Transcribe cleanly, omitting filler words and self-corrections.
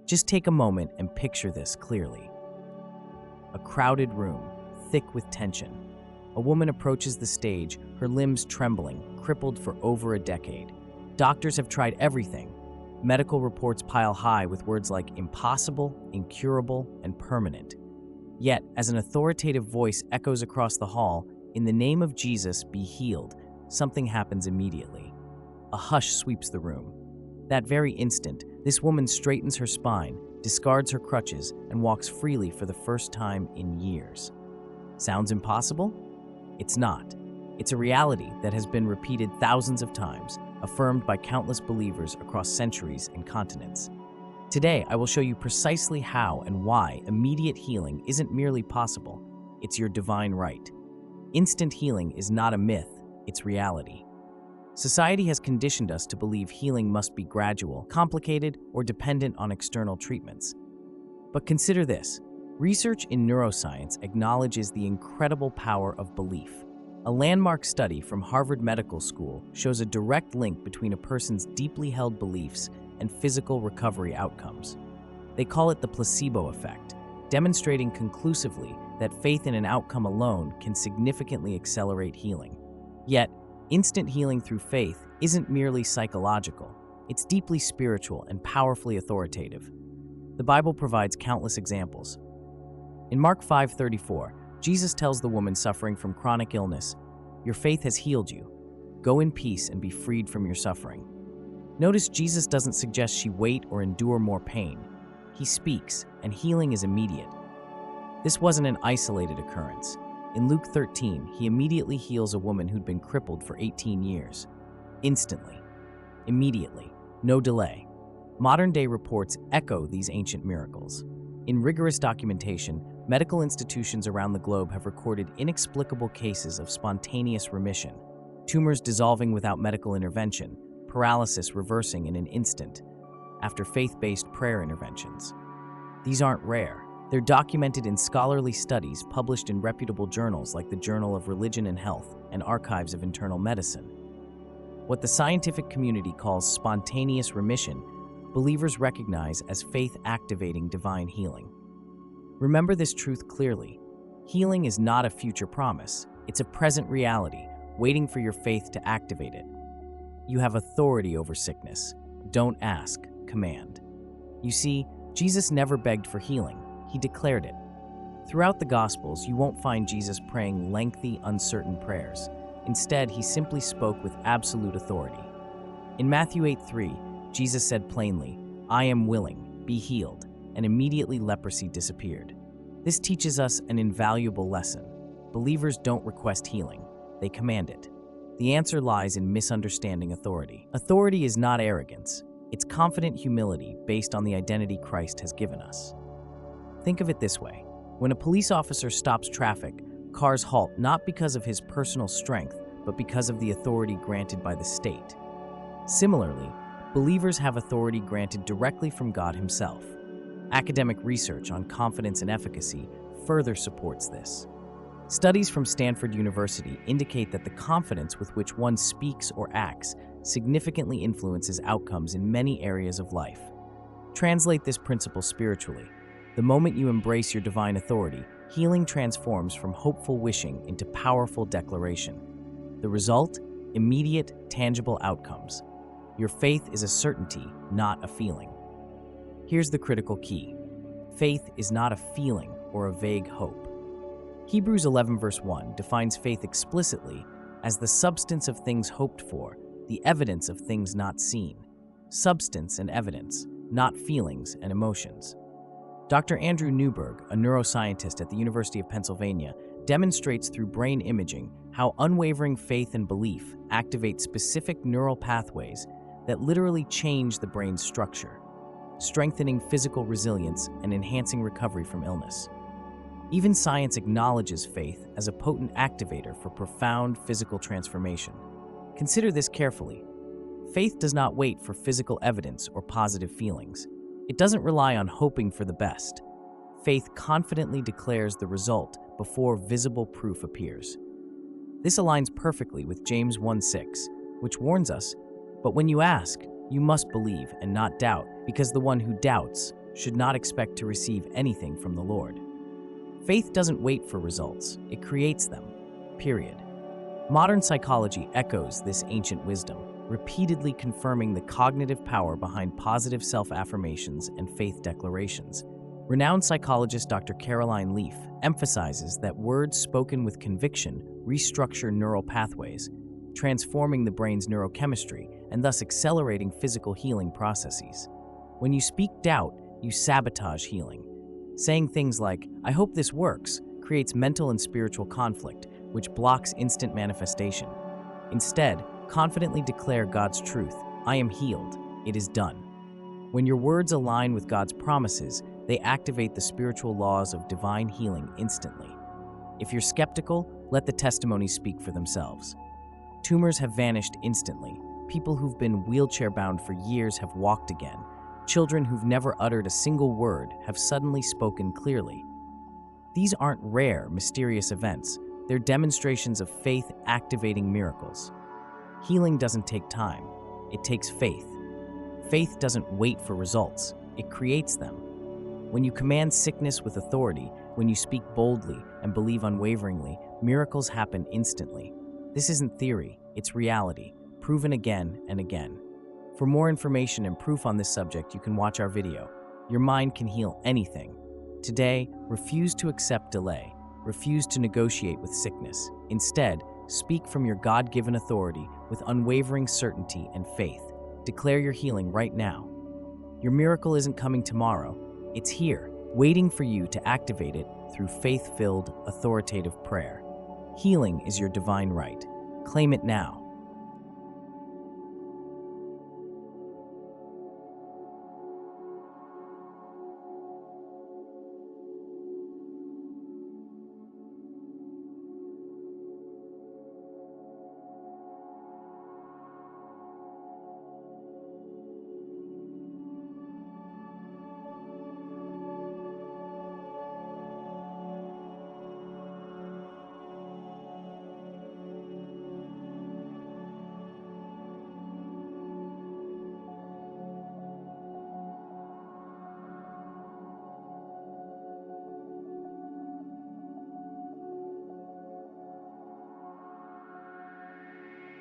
Just take a moment and picture this clearly. A crowded room, thick with tension. A woman approaches the stage, her limbs trembling, crippled for over a decade. Doctors have tried everything. Medical reports pile high with words like impossible, incurable, and permanent. Yet, as an authoritative voice echoes across the hall, "In the name of Jesus, be healed," something happens immediately. A hush sweeps the room. That very instant, this woman straightens her spine, discards her crutches, and walks freely for the first time in years. Sounds impossible? It's not. It's a reality that has been repeated thousands of times, affirmed by countless believers across centuries and continents. Today, I will show you precisely how and why immediate healing isn't merely possible, it's your divine right. Instant healing is not a myth, it's reality. Society has conditioned us to believe healing must be gradual, complicated, or dependent on external treatments. But consider this. Research in neuroscience acknowledges the incredible power of belief. A landmark study from Harvard Medical School shows a direct link between a person's deeply held beliefs and physical recovery outcomes. They call it the placebo effect, demonstrating conclusively that faith in an outcome alone can significantly accelerate healing. Yet, instant healing through faith isn't merely psychological. It's deeply spiritual and powerfully authoritative. The Bible provides countless examples. In Mark 5:34, Jesus tells the woman suffering from chronic illness, "Your faith has healed you. Go in peace and be freed from your suffering." Notice Jesus doesn't suggest she wait or endure more pain. He speaks, and healing is immediate. This wasn't an isolated occurrence. In Luke 13, he immediately heals a woman who'd been crippled for 18 years. Instantly. Immediately. No delay. Modern-day reports echo these ancient miracles. In rigorous documentation, medical institutions around the globe have recorded inexplicable cases of spontaneous remission, tumors dissolving without medical intervention, paralysis reversing in an instant, after faith-based prayer interventions. These aren't rare. They're documented in scholarly studies published in reputable journals like the Journal of Religion and Health and Archives of Internal Medicine. What the scientific community calls spontaneous remission, believers recognize as faith-activating divine healing. Remember this truth clearly. Healing is not a future promise. It's a present reality, waiting for your faith to activate it. You have authority over sickness. Don't ask, command. You see, Jesus never begged for healing. He declared it. Throughout the Gospels, you won't find Jesus praying lengthy, uncertain prayers. Instead, he simply spoke with absolute authority. In Matthew 8:3, Jesus said plainly, "I am willing, be healed," and immediately leprosy disappeared. This teaches us an invaluable lesson. Believers don't request healing, they command it. The answer lies in misunderstanding authority. Authority is not arrogance, it's confident humility based on the identity Christ has given us. Think of it this way. When a police officer stops traffic, cars halt not because of his personal strength, but because of the authority granted by the state. Similarly, believers have authority granted directly from God himself. Academic research on confidence and efficacy further supports this. Studies from Stanford University indicate that the confidence with which one speaks or acts significantly influences outcomes in many areas of life. Translate this principle spiritually. The moment you embrace your divine authority, healing transforms from hopeful wishing into powerful declaration. The result? Immediate, tangible outcomes. Your faith is a certainty, not a feeling. Here's the critical key. Faith is not a feeling or a vague hope. Hebrews 11 verse 1 defines faith explicitly as the substance of things hoped for, the evidence of things not seen. Substance and evidence, not feelings and emotions. Dr. Andrew Newberg, a neuroscientist at the University of Pennsylvania, demonstrates through brain imaging how unwavering faith and belief activate specific neural pathways that literally change the brain's structure, strengthening physical resilience and enhancing recovery from illness. Even science acknowledges faith as a potent activator for profound physical transformation. Consider this carefully. Faith does not wait for physical evidence or positive feelings. It doesn't rely on hoping for the best. Faith confidently declares the result before visible proof appears. This aligns perfectly with James 1:6, which warns us, "But when you ask, you must believe and not doubt, because the one who doubts should not expect to receive anything from the Lord. Faith doesn't wait for results, it creates them. Period. Modern psychology echoes this ancient wisdom, repeatedly confirming the cognitive power behind positive self-affirmations and faith declarations. Renowned psychologist Dr. Caroline Leaf emphasizes that words spoken with conviction restructure neural pathways, transforming the brain's neurochemistry and thus accelerating physical healing processes. When you speak doubt, you sabotage healing. Saying things like, "I hope this works," creates mental and spiritual conflict, which blocks instant manifestation. Instead, confidently declare God's truth, "I am healed, it is done." When your words align with God's promises, they activate the spiritual laws of divine healing instantly. If you're skeptical, let the testimonies speak for themselves. Tumors have vanished instantly. People who've been wheelchair-bound for years have walked again. Children who've never uttered a single word have suddenly spoken clearly. These aren't rare, mysterious events. They're demonstrations of faith activating miracles. Healing doesn't take time. It takes faith. Faith doesn't wait for results. It creates them. When you command sickness with authority, when you speak boldly and believe unwaveringly, miracles happen instantly. This isn't theory, it's reality, proven again and again. For more information and proof on this subject, you can watch our video. Your mind can heal anything. Today, refuse to accept delay. Refuse to negotiate with sickness. Instead, speak from your God-given authority with unwavering certainty and faith. Declare your healing right now. Your miracle isn't coming tomorrow. It's here, waiting for you to activate it through faith-filled, authoritative prayer. Healing is your divine right. Claim it now.